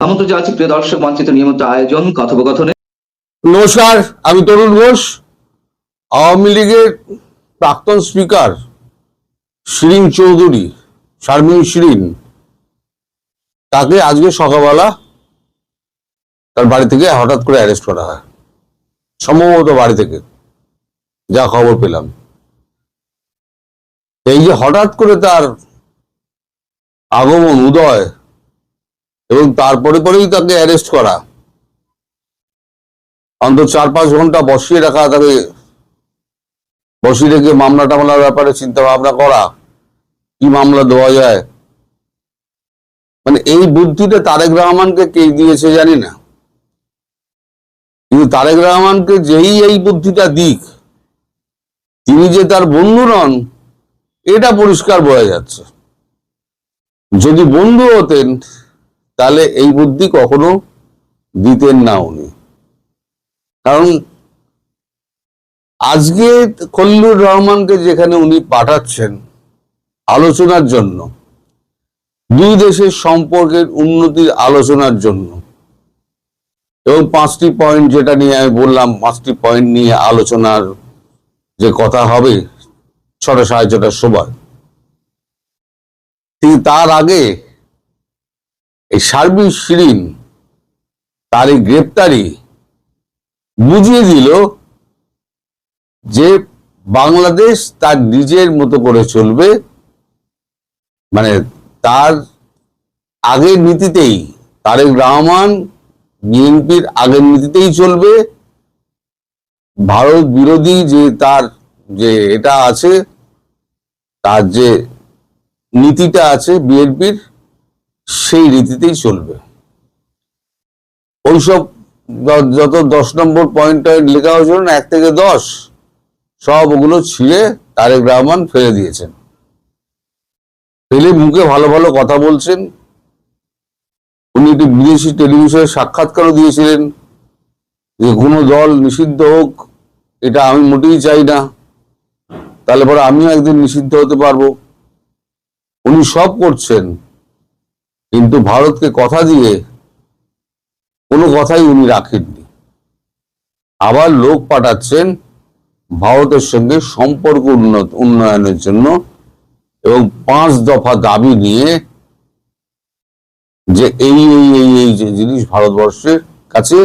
আমন্ত্রণ জানাচ্ছি প্রিয় দর্শক মানচিত্র নিয়মিত আয়োজন কথোপকথনে। নমস্কার, আমি তরুণ ঘোষ। আওয়ামী লীগের প্রাক্তন স্পিকার শিরিন চৌধুরী, শারমিন শিরিন, তাকে আজকে সকালবেলা তার বাড়ি থেকে হঠাৎ করে অ্যারেস্ট করা হয়, সম্ভবত বাড়ি থেকে, যা খবর পেলাম। এই যে হঠাৎ করে তার আগমন, উদয়, এবং তারপরে পরেই তাকে অ্যারেস্ট করা, অন্তত 4-5 ঘন্টা বসিয়ে রাখা, তাকে বসিয়ে রেখে মামলা টামলার ব্যাপারে চিন্তা ভাবনা করা, কি মামলা দেওয়া যায়। মানে এই বুদ্ধিটা তারেক রহমানকে কে দিয়েছে জানি না, কিন্তু তারেক রহমানকে যেই এই বুদ্ধিটা দিক, তিনি যে তার বন্ধু নন এটা পরিষ্কার বোঝা যাচ্ছে। যদি বন্ধু হতেন তাহলে এই বুদ্ধি কখনো দিতেন না উনি। কারণ আজকে খলিলুর রহমানকে যেখানে উনি পাঠাচ্ছেন আলোচনার জন্য, দুই দেশের সম্পর্কের উন্নতির আলোচনার জন্য, এবং 5টি পয়েন্ট যেটা নিয়ে আমি বললাম, 5টি পয়েন্ট নিয়ে আলোচনার যে কথা হবে 6টা-6:30টার সময়, ঠিক তার আগে এই শারমিন শিরিন, তার এই গ্রেপ্তারি বুঝিয়ে দিল যে বাংলাদেশ তার নিজের মতো করে চলবে। মানে তার আগের নীতিতেই, তারেক রহমান বিএনপির আগের নীতিতেই চলবে। ভারত বিরোধী যে তার যে এটা আছে, তার যে নীতিটা আছে বিএনপির, সেই রীতিতেই চলবে। ওইসব যত 10 নম্বর পয়েন্ট লেখা হয়েছিল না, 1 থেকে 10, সব ওগুলো ছিঁড়ে তারেক রহমান ফেলে দিয়েছেন। ফেলে মুখে ভালো ভালো কথা বলছেন। উনি একটি বিদেশি টেলিভিশনে সাক্ষাৎকারও দিয়েছিলেন যে কোনো দল নিষিদ্ধ হোক, এটা আমি মোটেই চাই না, তাহলে পরে আমিও একদিন নিষিদ্ধ হতে পারবো। উনি সব করছেন, কিন্তু ভারতকে কথা দিয়ে কোনো কথাই উনি রাখেননি। আবার লোক পাঠাচ্ছেন ভারতের সঙ্গে সম্পর্ক উন্নয়নের জন্য, এবং 5 দফা দাবি নিয়ে যে এই এই এই এই যে জিনিস ভারতবর্ষের কাছে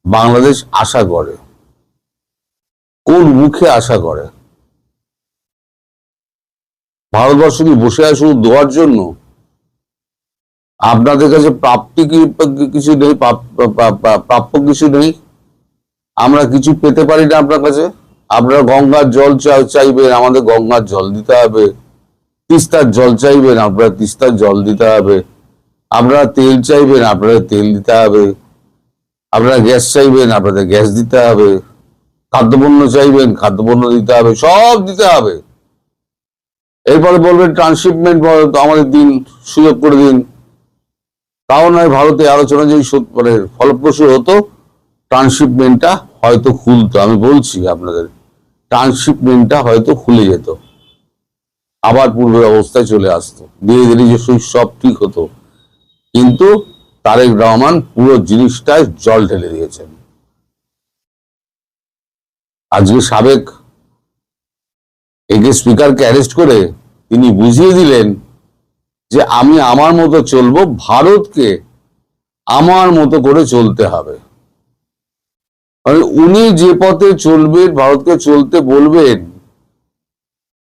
বাংলাদেশ আশা করে। কোন মুখে আশা করে? ভারতবর্ষ কি বসে আছে শুধু দেওয়ার জন্য? আপনাদের কাছে প্রাপ্তি কিছু নেই, প্রাপ্য কিছু নেই? আমরা কিছু পেতে পারি না আপনার কাছে? আপনারা গঙ্গার জল চাইবেন, আমাদের গঙ্গার জল দিতে হবে। তিস্তার জল চাইবেন, আপনারা তিস্তার জল দিতে হবে। আপনারা তেল চাইবেন, আপনাদের তেল দিতে হবে। আপনারা গ্যাস চাইবেন, আপনাদের গ্যাস দিতে হবে। খাদ্যপণ্য চাইবেন, খাদ্যপণ্য দিতে হবে, সব দিতে হবে। এরপরে বলবেন ট্রান্সশিপমেন্ট আমাদের দিন, সুযোগ করে দিন। তাও নয়, ভারতে আলোচনা যদি মানে ফলপ্রসূ হতো, ট্রান্সশিপমেন্টটা হয়তো খুলতো। আমি বলছি আপনাদের, ট্রান্সশিপমেন্টটা হয়তো খুলে যেত, আবার পূর্বের অবস্থায় চলে আসতো, ধীরে ধীরে যে সব ঠিক হতো। কিন্তু তারেক রহমান পুরো জিনিসটায় জল ঢেলে দিয়েছেন। আজকে সাবেক একে স্পিকারকে অ্যারেস্ট করে তিনি বুঝিয়ে দিলেন যে আমি আমার মতো চলবো, ভারতকে আমার মতো করে চলতে হবে। মানে উনি যে পথে চলবেন, ভারতকে চলতে বলবেন,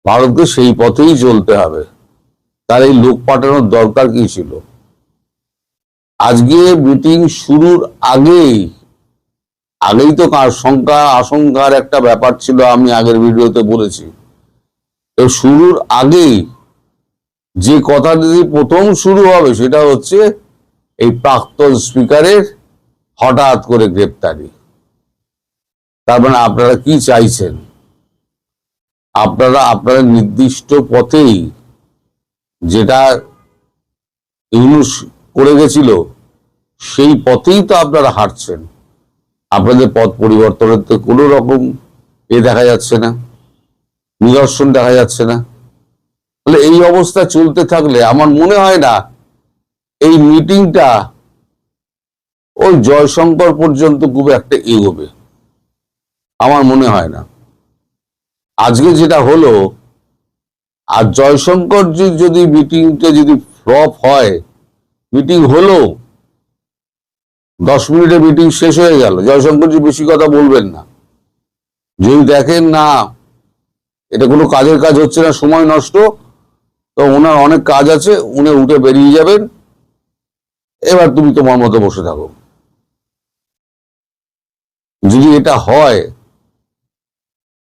ভারতকে সেই পথেই চলতে হবে। তার এই লোক পাঠানোর দরকার কি ছিল? আজকে মিটিং শুরুর আগেই তো আশঙ্কার একটা ব্যাপার ছিল, আমি আগের ভিডিওতে বলেছি। শুরুর আগেই যে কথা যদি প্রথম শুরু হবে সেটা হচ্ছে এই প্রাক্তন স্পিকারের হঠাৎ করে গ্রেপ্তারি। তার মানে আপনারা কি চাইছেন? আপনারা নির্দিষ্ট পথেই, যেটা ইউনূস করে গেছিল, সেই পথেই তো আপনারা হাঁটছেন। আপনাদের পথ পরিবর্তনের তো কোনো রকম দেখা যাচ্ছে না, নিদর্শন দেখা যাচ্ছে না। তাহলে এই অবস্থা চলতে থাকলে আমার মনে হয় না এই মিটিংটা ওই জয়শঙ্কর পর্যন্ত খুব একটা এগোবে আমার মনে হয় না। আজকে যেটা হলো, আর জয়শঙ্কর যদি মিটিংটা যদি ফ্লপ হয়, মিটিং হলো 10 মিনিটে মিটিং শেষ হয়ে গেল, জয়শঙ্করজি বেশি কথা বলবেন না। যদি দেখেন না এটা কোনো কাজের কাজ হচ্ছে না, সময় নষ্ট, তো ওনার অনেক কাজ আছে, উনি উঠে বেরিয়ে যাবেন, এবার তুমি তোমার মতো বসে থাকো। যদি এটা হয়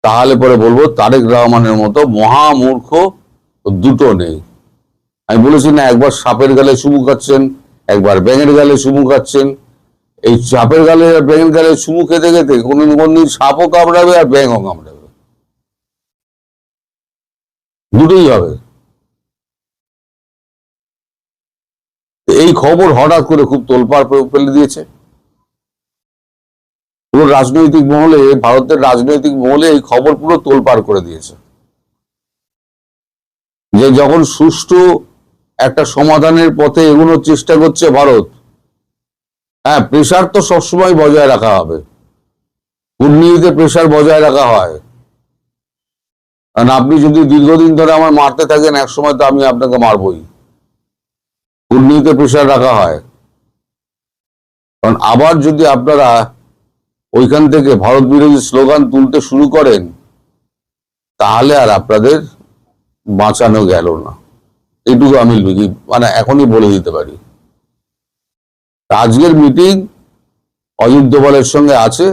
তাহলে পরে বলবো তারেক রহমানের মতো মহামূর্খ দুটো নেই। আমি বলেছি না, একবার সাপের গালে চুমু খাচ্ছেন, একবার ব্যাঙের গালে চুমু খাচ্ছেন। এই সাপের গালে আর ব্যাঙের গালে চুমু খেতে খেতে কোনদিন সাপও কামড়াবে আর ব্যাঙও কামড়াবে, দুটোই হবে। এই খবর হঠাৎ করে খুব তোলপাড় ফেলে দিয়েছে পুরো রাজনৈতিক মহলে, ভারতের রাজনৈতিক মহলে এই খবর পুরো তোলপাড় করে দিয়েছে যে যখন সুষ্ঠু একটা সমাধানের পথে এগোনোর চেষ্টা করছে ভারত, হ্যাঁ, প্রেশার তো সবসময় বজায় রাখা হবে, কূটনীতিতে প্রেশার বজায় রাখা হয়। কারণ আপনি যদি দীর্ঘদিন ধরে আমার মারতে থাকেন, এক সময় তো আমি আপনাকে মারবই, কূটনীতিতে প্রেশার রাখা হয়। কারণ আবার যদি আপনারা ওইখান থেকে ভারত বিরোধী স্লোগান তুলতে শুরু করেন, তাহলে আর আপনাদের বাঁচানো গেল না, এইটুকু আমি মানে এখনই বলে দিতে পারি। আজকের মিটিং অজিত দোভালের সঙ্গে আছে,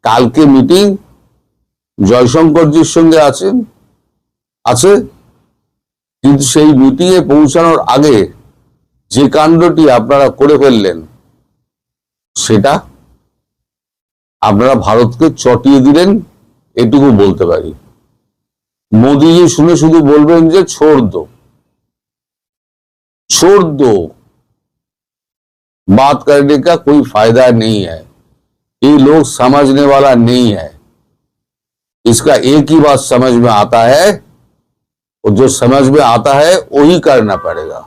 কালকে মিটিং জয়শঙ্করজির সঙ্গে আছে, কিন্তু সেই মিটিং এ পৌঁছানোর আগে যে কাণ্ডটি আপনারা করে ফেললেন, সেটা আপনারা ভারতকে চটিয়ে দিলেন, এটুকু বলতে পারি। মোদীজি শুনে শুধু বলবেন যে छोड़ दो, बात करने का कोई फायदा नहीं है, ये लोग समझने वाला नहीं है। इसका एक ही बात समझ में आता है, और जो समझ में आता है वही करना पड़ेगा।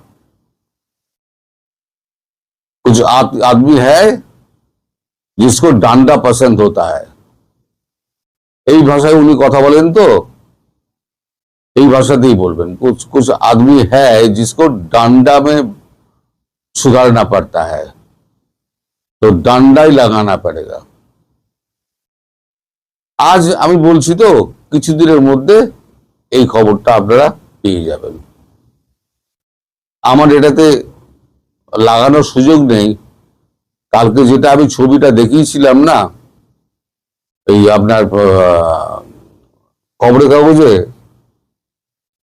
कुछ आदमी है जिसको डांडा पसंद होता है, এই ভাষায় উনি কথা বলেন, তো এই ভাষাতেই বলবেন। कुछ आदमी है जिसको डांडा में सुधारना पड़ता है, तो डांडा ही लगाना पड़ेगा। আজ আমি বলছি তো, কিছুদিনের মধ্যে এই খবরটা আপনারা পেয়ে যাবেন। আমার এটাতে লাগানোর সুযোগ নেই। কালকে যেটা আমি ছবিটা দেখিয়েছিলাম না, এই আপনার খবরের কাগজে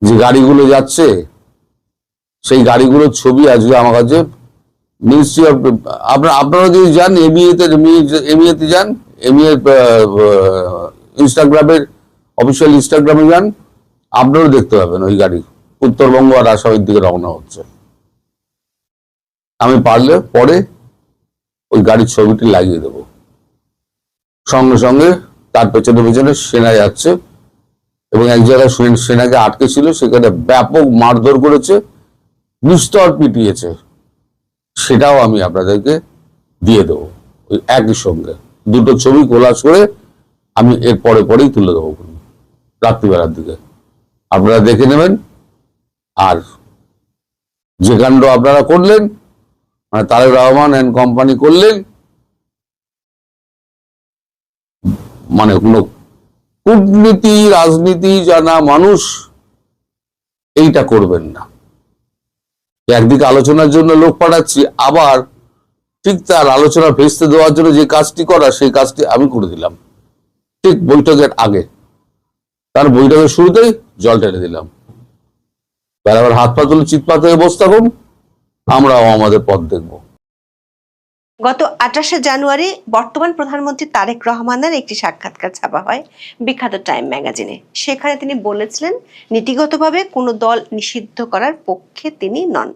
যে গাড়িগুলো যাচ্ছে, সেই গাড়িগুলোর ছবি আজকে আমার কাছে মিনিস্ট্রি অফ, আপনারা যদি যান এমইএতে যান, এমইএ ইনস্টাগ্রামের অফিসিয়াল ইনস্টাগ্রামে যান, আপনারাও দেখতে পাবেন ওই গাড়ি উত্তরবঙ্গ আর আসামের দিকে রওনা হচ্ছে। আমি পারলে পরে ওই গাড়ির ছবিটি লাগিয়ে দেব। সঙ্গে সঙ্গে তার পেছনে পেছনে সেনা যাচ্ছে, এবং এক জায়গায় সেনাকে আটকে ছিল, সেখানে ব্যাপক মারধর করেছে, নিস্তর পিটিয়েছে, সেটাও আমি আপনাদেরকে দিয়ে দেবো ওই একই সঙ্গে। দুটো ছবি কোলাজ করে আমি এর পরেই তুলে দেবো রাত্রিবেলার দিকে, আপনারা দেখে নেবেন। আর যে কাণ্ড আপনারা করলেন, মানে তারেক রহমান এন্ড কোম্পানি করলেন, মানে কোনো কূটনীতি রাজনীতি জানা মানুষ এইটা করবেন না। একদিকে আলোচনার জন্য লোক পাঠাচ্ছি, আবার ঠিক তার আলোচনা ভেস্তে দেওয়ার জন্য যে কাজটি করা, সেই কাজটি আমি করে দিলাম ঠিক বৈঠকের আগে। তার বৈঠকের শুরুতেই জল ঢেলে দিলাম, আবার হাত পা তুলে চিৎপাত হয়ে বসে থাকুন, আমরাও আমাদের পথ দেখব। গত 28শে জানুয়ারি বর্তমান প্রধানমন্ত্রী তারেক রহমানের একটি সাক্ষাৎকার ছাপা হয় বিখ্যাত টাইম ম্যাগাজিনে। সেখানে তিনি বলেছিলেন, নীতিগতভাবে কোনো দল নিষিদ্ধ করার পক্ষে তিনি নন।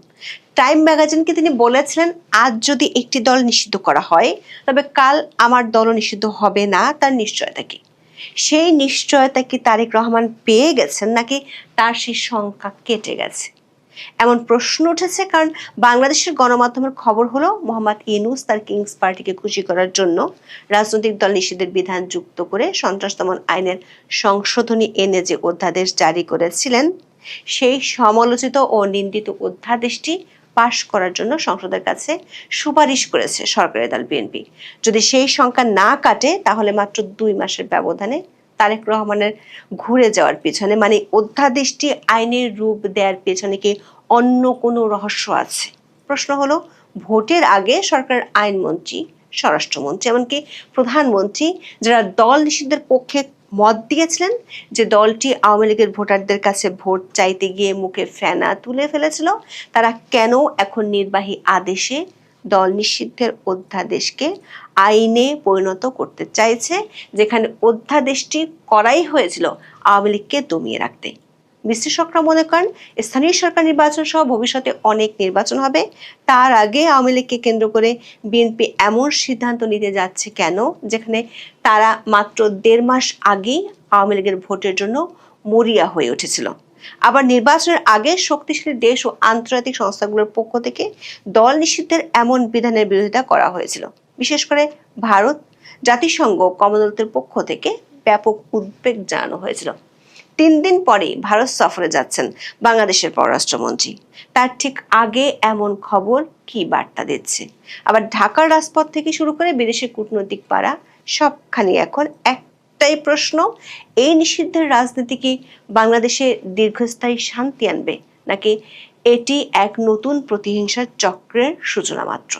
টাইম ম্যাগাজিনকে তিনি বলেছিলেন, আজ যদি একটি দল নিষিদ্ধ করা হয়, তবে কাল আমার দলও নিষিদ্ধ হবে না, তার নিশ্চয়তা কি? সেই নিশ্চয়তা কি তারেক রহমান পেয়ে গেছেন, নাকি তার সেই সংখ্যা কেটে গেছে? এমন প্রশ্ন উঠেছে কারণ বাংলাদেশের গণমাধ্যমের খবর হলো মোহাম্মদ ইউনূস তার কিংস পার্টিকে খুশি করার জন্য রাজনৈতিক দল নিষিদ্ধের বিধান যুক্ত করে সন্ত্রাস দমন আইনের সংশোধনী এনে যে অধ্যাদেশ জারি করেছিলেন, সেই সমালোচিত ও নিন্দিত অধ্যাদেশটি পাশ করার জন্য সংসদের কাছে সুপারিশ করেছে সরকারি দল বিএনপি। যদি সেই সংখ্যা না কাটে তাহলে মাত্র 2 মাসের ব্যবধানে তারেক রহমানের ঘুরে যাওয়ার পেছনে, মানে অধ্যাদেশটি আইনের রূপ দেওয়ার পেছনে কি অন্য কোনো রহস্য আছে? প্রশ্ন হলো, ভোটের আগে সরকারের আইনমন্ত্রী, স্বরাষ্ট্রমন্ত্রী, এমনকি প্রধানমন্ত্রী যারা দল নিষিদ্ধের পক্ষে মত দিয়েছিলেন, যে দলটি আওয়ামী লীগের ভোটারদের কাছে ভোট চাইতে গিয়ে মুখে ফেনা তুলে ফেলেছিল, তারা কেন এখন নির্বাহী আদেশে দল নিষিদ্ধের অধ্যাদেশকে আইনে পরিণত করতে চাইছে, যেখানে অধ্যাদেশটি করাই হয়েছিল আওয়ামী লীগকে দমিয়ে রাখতে? বিশ্লেষকরা মনে করেন স্থানীয় সরকার নির্বাচন সহ ভবিষ্যতে অনেক নির্বাচন হবে, তার আগে আওয়ামী লীগকে কেন্দ্র করে বিএনপি এমন সিদ্ধান্ত নিতে যাচ্ছে কেন, যেখানে তারা মাত্র 1.5 মাস আগেই আওয়ামী লীগের ভোটের জন্য মরিয়া হয়ে উঠেছিল। আবার নির্বাচনের আগে শক্তিশালী দেশ ও আন্তর্জাতিক সংস্থাগুলোর পক্ষ থেকে দল নিষিদ্ধের এমন বিধানের বিরোধিতা করা হয়েছিল। বিশেষ করে ভারত, জাতিসংঘ, কমনওয়েলথের পক্ষ থেকে ব্যাপক উদ্বেগ জানানো হয়েছিল। 3 দিন পরেই ভারত সফরে যাচ্ছেন বাংলাদেশের পররাষ্ট্রমন্ত্রী। তার ঠিক আগে এমন খবর কি বার্তা দিচ্ছে? আবার ঢাকার রাজপথ থেকে শুরু করে বিদেশের কূটনৈতিক পাড়া সবখানে এখন একটাই প্রশ্ন, এই নিষিদ্ধের রাজনীতি কি বাংলাদেশে দীর্ঘস্থায়ী শান্তি আনবে, নাকি এটি এক নতুন প্রতিহিংসার চক্রের সূচনা মাত্র?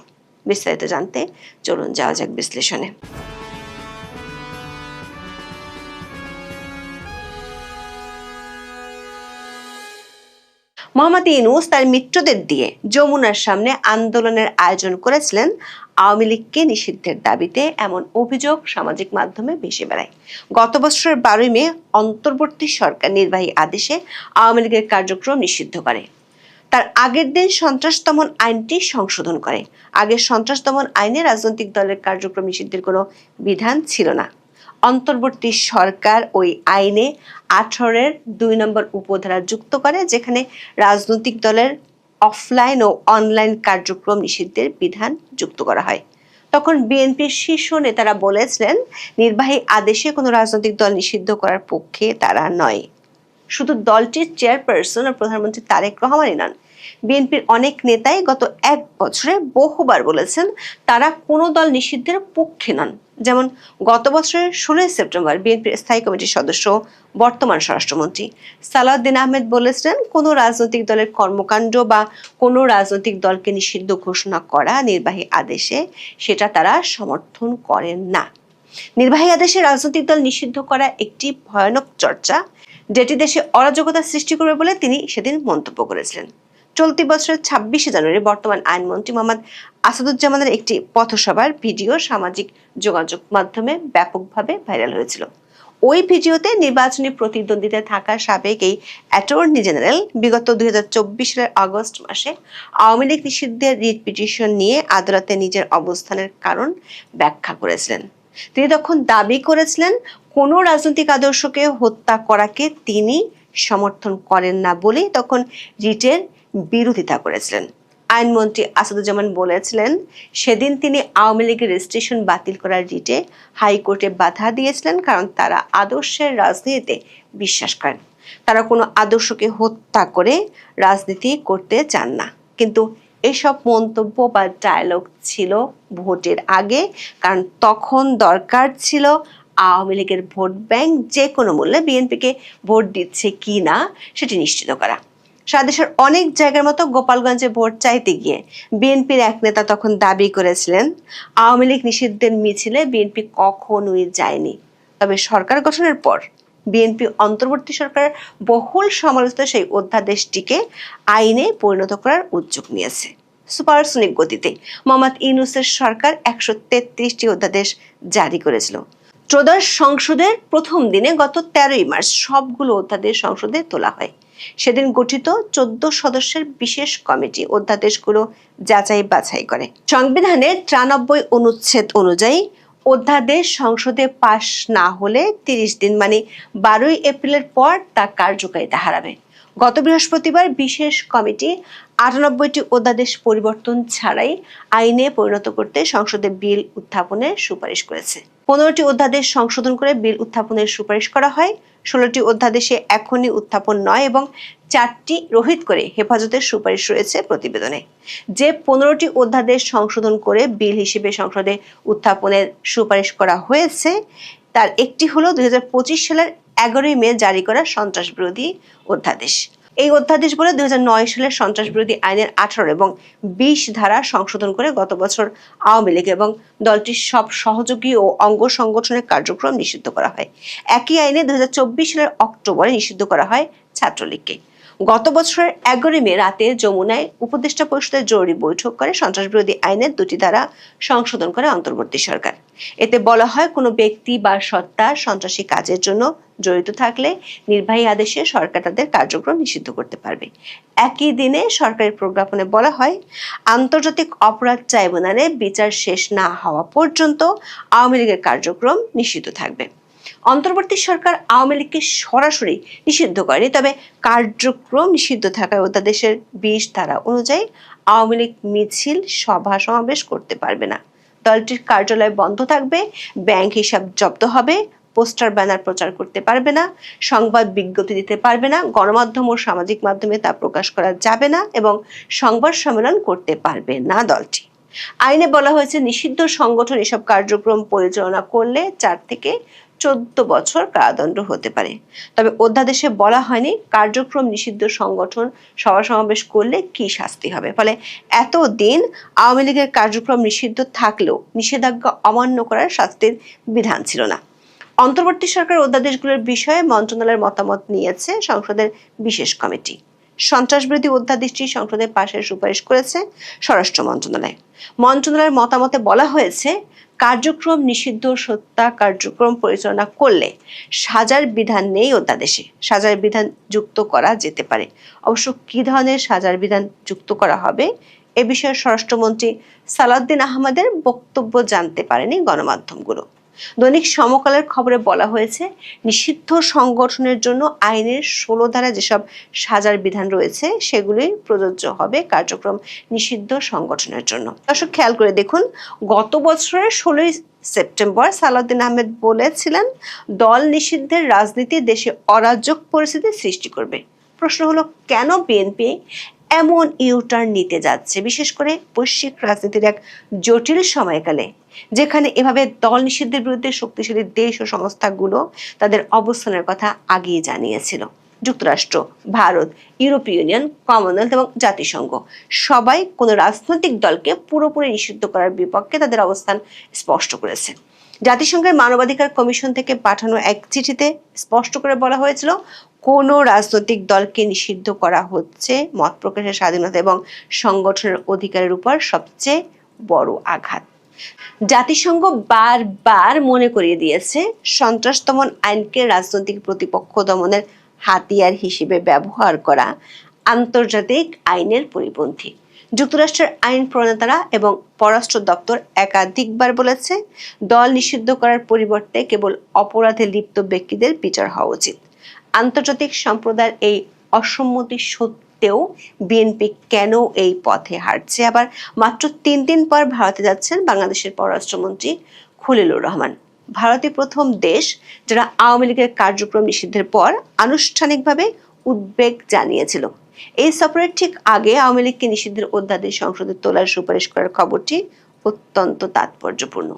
বিস্তারিত জানতে চলুন যাওয়া যাক বিশ্লেষণে। মোহাম্মদ ইউনূস তার মিত্রদের দিয়ে যমুনার সামনে আন্দোলনের আয়োজন করেছিলেন আওয়ামী লীগকে নিষিদ্ধের দাবিতে, এমন অভিযোগ সামাজিক মাধ্যমে ভেসে বেড়ায়। গত বছরের 12 মে অন্তর্বর্তী সরকার নির্বাহী আদেশে আওয়ামী লীগের কার্যক্রম নিষিদ্ধ করে। তার আগের দিন সন্ত্রাস দমন আইনটি সংশোধন করে। আগে সন্ত্রাস দমন আইনে রাজনৈতিক দলের কার্যক্রম নিষিদ্ধের কোনো বিধান ছিল না। অন্তর্বর্তী সরকার ওই আইনে 18-এর 2 নম্বর উপধারা যুক্ত করে, যেখানে রাজনৈতিক দলের অফলাইন ও অনলাইন কার্যক্রম নিষিদ্ধের বিধান যুক্ত করা হয়। তখন বিএনপির শীর্ষ নেতারা বলেছিলেন নির্বাহী আদেশে কোনো রাজনৈতিক দল নিষিদ্ধ করার পক্ষে তারা নয়। শুধু দলটির চেয়ারপারসন ও প্রধানমন্ত্রী তারেক রহমানই নন, বিএনপির অনেক নেতাই গত 1 বছরে বহুবার বলেছেন তারা কোনো দল নিষিদ্ধের পক্ষে নন। যেমন গত বছরের 16 সেপ্টেম্বর বিএনপির স্থায়ী কমিটির সদস্য, বর্তমান স্বরাষ্ট্রমন্ত্রী সালাউদ্দিন আহমেদ বলেছিলেন কোনো রাজনৈতিক দলের কর্মকাণ্ড বা কোনো রাজনৈতিক দলকে নিষিদ্ধ ঘোষণা করা নির্বাহী আদেশে সেটা তারা সমর্থন করেন না। নির্বাহী আদেশে রাজনৈতিক দল নিষিদ্ধ করা একটি ভয়ানক চর্চা, যেটি দেশে অরাজকতা সৃষ্টি করবে বলে তিনি সেদিন মন্তব্য করেছিলেন। চলতি বছরের 26শে জানুয়ারি বর্তমান আইনমন্ত্রী মোহাম্মদ আসাদুজ্জামানের একটি পথসভার ভিডিও সামাজিক যোগাযোগ মাধ্যমে ব্যাপকভাবে ভাইরাল হয়েছিল। ওই ভিডিওতে নির্বাচনী প্রতিদ্বন্দ্বিতায় থাকা সাবেক এই অ্যাটর্নি জেনারেল বিগত 2024 সালের আগস্ট মাসে আওয়ামী লীগ নিষিদ্ধের রিট পিটিশন নিয়ে আদালতে নিজের অবস্থানের কারণ ব্যাখ্যা করেছিলেন। তিনি তখন দাবি করেছিলেন কোনো রাজনৈতিক আদর্শকে হত্যা করাকে তিনি সমর্থন করেন না বলেই তখন রিটের বিরোধিতা করেছিলেন। আইনমন্ত্রী আসাদুজ্জামান বলেছিলেন সেদিন তিনি আওয়ামী লীগের রেজিস্ট্রেশন বাতিল করার রিটে হাইকোর্টে বাধা দিয়েছিলেন, কারণ তারা আদর্শের রাজনীতিতে বিশ্বাস করেন। তারা কোনো আদর্শকে হত্যা করে রাজনীতি করতে চান না। কিন্তু এসব মন্তব্য বা ডায়লগ ছিল ভোটের আগে, কারণ তখন দরকার ছিল আওয়ামী লীগের ভোট ব্যাংক যে কোনো মূল্যে বিএনপিকে ভোট দিচ্ছে কি না সেটি নিশ্চিত করা। সারা দেশের অনেক জায়গার মতো গোপালগঞ্জে ভোট চাইতে গিয়ে বিএনপির এক নেতা তখন দাবি করেছিলেন আওয়ামী লীগ নিষিদ্ধের মিছিলে বিএনপি কখনোই যায়নি। তবে সরকার গঠনের পর বিএনপি অন্তর্বর্তী সরকারের বহুল সমালোচিত সেই অধ্যাদেশটিকে আইনে পরিণত করার উদ্যোগ নিয়েছে। সুপারসনিক গতিতে মোহাম্মদ ইউনূসের সরকার 133টি অধ্যাদেশ জারি করেছিল। ত্রয়োদশ সংসদের প্রথম দিনে গত 13ই মার্চ সবগুলো অধ্যাদেশ সংসদে তোলা হয়। সেদিন গঠিত 14 সদস্যের বিশেষ কমিটি অধ্যাদেশগুলো যাচাই বাছাই করে। সংবিধানের 93 অনুচ্ছেদ অনুযায়ী অধ্যাদেশ সংসদে পাশ না হলে 30 দিন মানে 12ই এপ্রিলের পর তা কার্যকারিতা হারাবে। গত বৃহস্পতিবার বিশেষ কমিটি ৯৮টি অধ্যাদেশ পরিবর্তন ছাড়াই আইনে পরিণত করতে সংসদে বিল উত্থাপনের সুপারিশ করেছে। ১৫টি অধ্যাদেশ সংশোধন করে বিল উত্থাপনের সুপারিশ করা হয়। ১৬টি অধ্যাদেশে এখনই উত্থাপন নয় এবং 4টি রহিত করে হেফাজতের সুপারিশ রয়েছে প্রতিবেদনে। যে 15টি অধ্যাদেশ সংশোধন করে বিল হিসেবে সংসদে উত্থাপনের সুপারিশ করা হয়েছে তার একটি হলো 2025 সালের 11 মে জারি করা সন্ত্রাস বিরোধী অধ্যাদেশ। এই অধ্যাদেশ বলে 2009 সালের সন্ত্রাস বিরোধী আইনের 18 এবং 20 ধারা সংশোধন করে গত বছর আওয়ামী লীগ এবং দলটির সব সহযোগী ও অঙ্গ সংগঠনের কার্যক্রম নিষিদ্ধ করা হয়। একই আইনে 2024 সালের অক্টোবরে নিষিদ্ধ করা হয় ছাত্রলীগকে। গত বছরের 11 মে রাতে যমুনায় উপদেষ্টা পরিষদের জরুরি বৈঠক করে সন্ত্রাস বিরোধী আইনের 2টি ধারা সংশোধন করে অন্তর্বর্তী সরকার। এতে বলা হয়, কোনো ব্যক্তি বা সত্তা সন্ত্রাসী কাজের জন্য জড়িত থাকলে নির্বাহী আদেশে সরকার তাদের কার্যক্রম নিষিদ্ধ করতে পারবে। একই দিনে সরকারি প্রজ্ঞাপনে বলা হয়, আন্তর্জাতিক অপরাধ ট্রাইব্যুনালে বিচার শেষ না হওয়া পর্যন্ত আওয়ামী লীগের কার্যক্রম নিষিদ্ধ থাকবে। অন্তর্বর্তী সরকার আওয়ামী লীগকে সরাসরি নিষিদ্ধ করেনি, তবে কার্যক্রম নিষিদ্ধ থাকায় অধ্যাদেশের 20 ধারা অনুযায়ী আওয়ামী লীগ মিছিল, সভা সমাবেশ করতে পারবে না। দলটির কার্যালয় বন্ধ থাকবে, ব্যাংক হিসাব জব্দ হবে, পোস্টার ব্যানার প্রচার করতে পারবে না, সংবাদ বিজ্ঞপ্তি দিতে পারবে না, গণমাধ্যম ও সামাজিক মাধ্যমে তা প্রকাশ করা যাবে না এবং সংবাদ সম্মেলন করতে পারবে না দলটি। আইনে বলা হয়েছে, নিষিদ্ধ সংগঠন এসব কার্যক্রম পরিচালনা করলে 4 থেকে 14 বছর কারাদণ্ড হতে পারে। তবে অধ্যাদেশে বলা হয়নি কার্যক্রম নিষিদ্ধ সংগঠন সভা সমাবেশ করলে কি শাস্তি হবে। ফলে এতদিন আওয়ামী লীগের কার্যক্রম নিষিদ্ধ থাকলেও নিষেধাজ্ঞা অমান্য করার শাস্তির বিধান ছিল না। অন্তর্বর্তী সরকার অধ্যাদেশগুলোর বিষয়ে মন্ত্রণালয়ের মতামত নিয়েছে সংসদের বিশেষ কমিটি। সন্ত্রাস বিরোধী অধ্যাদেশটি সংসদে পাশের সুপারিশ করেছে স্বরাষ্ট্র মন্ত্রণালয়। মন্ত্রণালয়ের মতামতে বলা হয়েছে, কার্যক্রম নিষিদ্ধ সত্তা কার্যক্রম পরিচালনা করলে সাজার বিধান নেই অধ্যাদেশে। সাজার বিধান যুক্ত করা যেতে পারে। অবশ্য কি ধরনের সাজার বিধান যুক্ত করা হবে এ বিষয়ে স্বরাষ্ট্রমন্ত্রী সালাউদ্দিন আহমেদের বক্তব্য জানতে পারেনি গণমাধ্যমগুলো। দৈনিক সমকালের খবরে বলা হয়েছে, নিষিদ্ধ সংগঠনের জন্য আইনের 16 ধারা যেসব সাজার বিধান রয়েছে সেগুলোই প্রযোজ্য হবে কার্যক্রম নিষিদ্ধ সংগঠনের জন্য। দর্শক খেয়াল করে দেখুন, গত বছরের 16 সেপ্টেম্বর সালাউদ্দিন আহমেদ বলেছিলেন, দল নিষিদ্ধের রাজনীতি দেশে অরাজক পরিস্থিতি সৃষ্টি করবে। প্রশ্ন হলো, কেন বিএনপি এমন ইউটার্ন নিতে যাচ্ছে, বিশেষ করে বৈশ্বিক রাজনীতির এক জটিল সময়কালে, যেখানে এভাবে দল নিষিদ্ধের বিরুদ্ধে শক্তিশালী দেশ ও সংস্থাগুলো তাদের অবস্থানের কথা আগেই জানিয়েছিল। যুক্তরাষ্ট্র, ভারত, ইউরোপীয় ইউনিয়ন, কমনওয়েলথ এবং জাতিসংঘ সবাই কোনো রাজনৈতিক দলকে পুরোপুরি নিষিদ্ধ করার বিপক্ষে তাদের অবস্থান স্পষ্ট করেছে। জাতিসংঘের মানবাধিকার কমিশন থেকে পাঠানো এক চিঠিতে স্পষ্ট করে বলা হয়েছিল, কোনো রাজনৈতিক দলকে নিষিদ্ধ করা হচ্ছে মত প্রকাশের স্বাধীনতা এবং সংগঠনের অধিকারের উপর সবচেয়ে বড় আঘাত। জাতিসংঘ বারবার মনে করিয়ে দিয়েছে, সন্ত্রাস দমন আইনকে রাজনৈতিক প্রতিপক্ষ দমনের হাতিয়ার হিসেবে ব্যবহার করা আন্তর্জাতিক আইনের পরিপন্থী। যুক্তরাষ্ট্রের আইন প্রণেতারা এবং পররাষ্ট্র দপ্তর একাধিকবার বলেছে, দল নিষিদ্ধ করার পরিবর্তে কেবল অপরাধে লিপ্ত ব্যক্তিদের বিচার হওয়া উচিত। আন্তর্জাতিক সম্প্রদায়ের এই অসম্মতি সত্ত্বেও বিএনপি কেন এই পথে হাঁটছে? আবার মাত্র 3 দিন পর ভারতে যাচ্ছেন বাংলাদেশের পররাষ্ট্রমন্ত্রী খলিলুর রহমান। ভারতই প্রথম দেশ যারা আওয়ামী লীগের কার্যক্রম নিষিদ্ধের পর আনুষ্ঠানিকভাবে উদ্বেগ জানিয়েছিল। এই সফরের ঠিক আগে আওয়ামী লীগকে নিষিদ্ধের অধ্যাদেশ সংসদে তোলার সুপারিশ করার খবরটি অত্যন্ত তাৎপর্যপূর্ণ।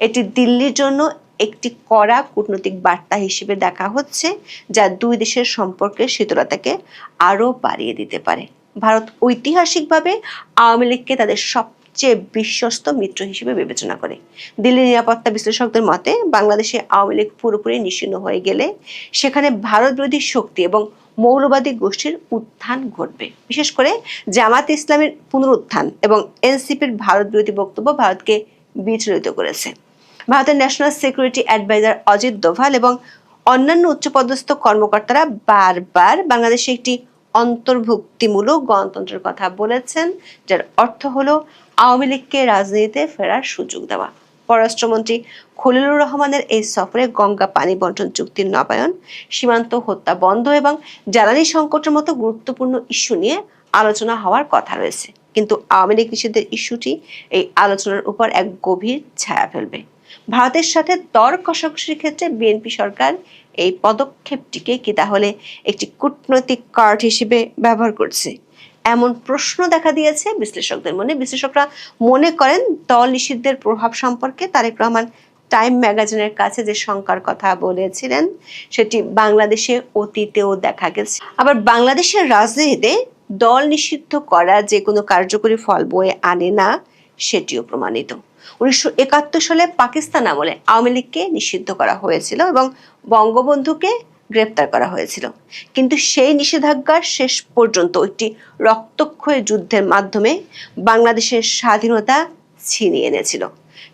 এটি দিল্লির জন্য একটি কড়া কূটনৈতিক বার্তা হিসেবে দেখা হচ্ছে, যা দুই দেশের সম্পর্কের শীতলতাকে আরো বাড়িয়ে দিতে পারে। ভারত ঐতিহাসিকভাবে আওয়ামী লীগকে তাদের সবচেয়ে বিশ্বস্ত মিত্র হিসেবে বিবেচনা করে। দিল্লির নিরাপত্তা বিশ্লেষকদের মতে, বাংলাদেশে আওয়ামী লীগ পুরোপুরি নিশ্চিহ্ন হয়ে গেলে সেখানে ভারত বিরোধী শক্তি এবং মৌলবাদী গোষ্ঠীর উত্থান ঘটবে। বিশেষ করে জামাত ইসলামের পুনরুত্থান এবং এনসিপির ভারত বিরোধী বক্তব্য ভারতকে বিচলিত করেছে। ভারতের national security adviser Ajit Doval এবং অন্যান্য উচ্চপদস্থ কর্মকর্তারা বারবার বাংলাদেশে একটি অন্তর্ভুক্তিমূলক গণতন্ত্রের কথা বলেছেন, যার অর্থ হলো আওয়ামী লীগকে রাজনীতিতে ফেরার সুযোগ দেওয়া। পররাষ্ট্রমন্ত্রী খলিলুর রহমানের এই সফরে গঙ্গা পানি বন্টন চুক্তির নবায়ন, সীমান্ত হত্যা বন্ধ এবং জ্বালানি সংকটের মতো গুরুত্বপূর্ণ ইস্যু নিয়ে আলোচনা হওয়ার কথা রয়েছে। কিন্তু আওয়ামী লীগ নিষিদ্ধের ইস্যুটি এই আলোচনার উপর এক গভীর ছায়া ফেলবে। ভারতের সাথে দর কষাকষির ক্ষেত্রে বিএনপি সরকার এই পদক্ষেপটিকে কি তাহলে একটি কূটনৈতিক কার্ড হিসেবে ব্যবহার করছে? এমন প্রশ্ন দেখা দিয়েছে বিশ্লেষকদের মনে। বিশ্লেষকরা মনে করেন দল নিষিদ্ধের প্রভাব সম্পর্কে তারেক রহমান টাইম ম্যাগাজিনের কাছে যে শঙ্কার কথা বলেছিলেন সেটি বাংলাদেশে অতীতেও দেখা গেছে। আবার বাংলাদেশের রাজনীতিতে দল নিষিদ্ধ করা যে কোনো কার্যকরী ফল বয়ে আনে না সেটিও প্রমাণিত। 1971 সালে পাকিস্তান আমলে আওয়ামী লীগকে নিষিদ্ধ করা হয়েছিল এবং বঙ্গবন্ধুকে গ্রেপ্তার করা হয়েছিল, কিন্তু সেই নিষেধাজ্ঞা শেষ পর্যন্ত একটি রক্তক্ষয়ী যুদ্ধের মাধ্যমে বাংলাদেশের স্বাধীনতা ছিনিয়ে এনেছিল।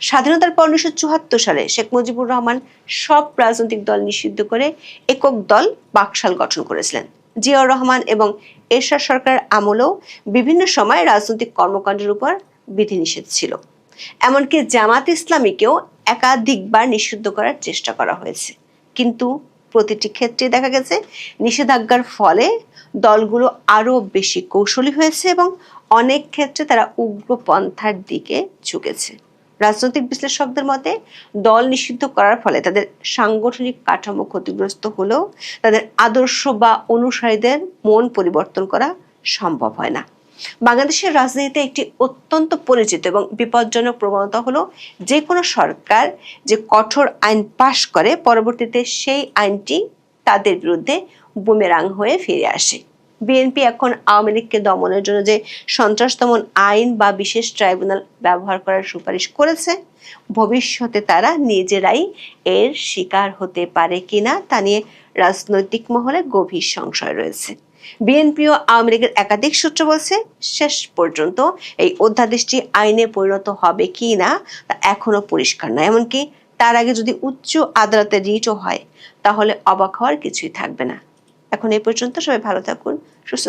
স্বাধীনতার পর 1974 সালে শেখ মুজিবুর রহমান সব রাজনৈতিক দল নিষিদ্ধ করে একক দল বাকশাল গঠন করেছিলেন। জিয়াউর রহমান এবং এরশাদ সরকারের আমলেও বিভিন্ন সময় রাজনৈতিক কর্মকাণ্ডের উপর বিধিনিষেধ ছিল। এমনকি জামাত ইসলামীকেও একাধিকবার নিষিদ্ধ করার চেষ্টা করা হয়েছে, কিন্তু প্রতিটি ক্ষেত্রে দেখা গেছে নিষেধাজ্ঞার ফলে দলগুলো আরো বেশি কৌশলী হয়েছে এবং অনেক ক্ষেত্রে তারা উগ্রপন্থার দিকে ঝুঁকেছে। রাজনৈতিক বিশ্লেষকদের মতে দল নিষিদ্ধ করার ফলে তাদের সাংগঠনিক কাঠামো ক্ষতিগ্রস্ত হলেও তাদের আদর্শ বা অনুসারীদের মন পরিবর্তন করা সম্ভব হয় না। বাংলাদেশের রাজনীতিতে একটি অত্যন্ত পরিচিত এবং বিপজ্জনক প্রবণতা হলো যে কোনো সরকার যে কঠোর আইন পাশ করে পরবর্তীতে সেই আইনটি তাদের বিরুদ্ধে বুমেরাং হয়ে ফিরে আসে। বিএনপি এখন আওয়ামী লীগকে দমনের জন্য যে সন্ত্রাস দমন আইন বা বিশেষ ট্রাইব্যুনাল ব্যবহার করার সুপারিশ করেছে, ভবিষ্যতে তারা নিজেরাই এর শিকার হতে পারে কিনা তা নিয়ে রাজনৈতিক মহলে গভীর সংশয় রয়েছে। বিএনপি ও আওয়ামী লীগের একাধিক সূত্র বলছে শেষ পর্যন্ত এই অধ্যাদেশটি আইনে পরিণত হবে কি না তা এখনো পরিষ্কার নয়। এমনকি তার আগে যদি উচ্চ আদালতে রিটও হয় তাহলে অবাক হওয়ার কিছুই থাকবে না। এখন এই পর্যন্ত, সবাই ভালো থাকুন, সুস্থ